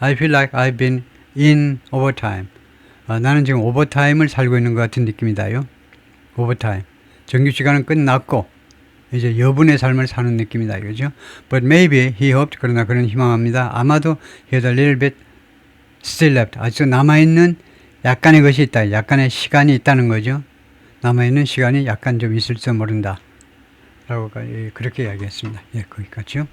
Speaker 1: I feel like I've been in overtime. 나는 지금 오버타임을 살고 있는 것 같은 느낌이다요. 오버타임. 정규시간은 끝났고 이제 여분의 삶을 사는 느낌이다 이거죠. But maybe he hoped, 그러나 그는 희망합니다. 아마도 he had a little bit still left. 아직도 남아있는 약간의 것이 있다. 약간의 시간이 있다는 거죠. 남아있는 시간이 약간 좀 있을지 모른다. 라고 그렇게 이야기했습니다. 예, 거기까지요.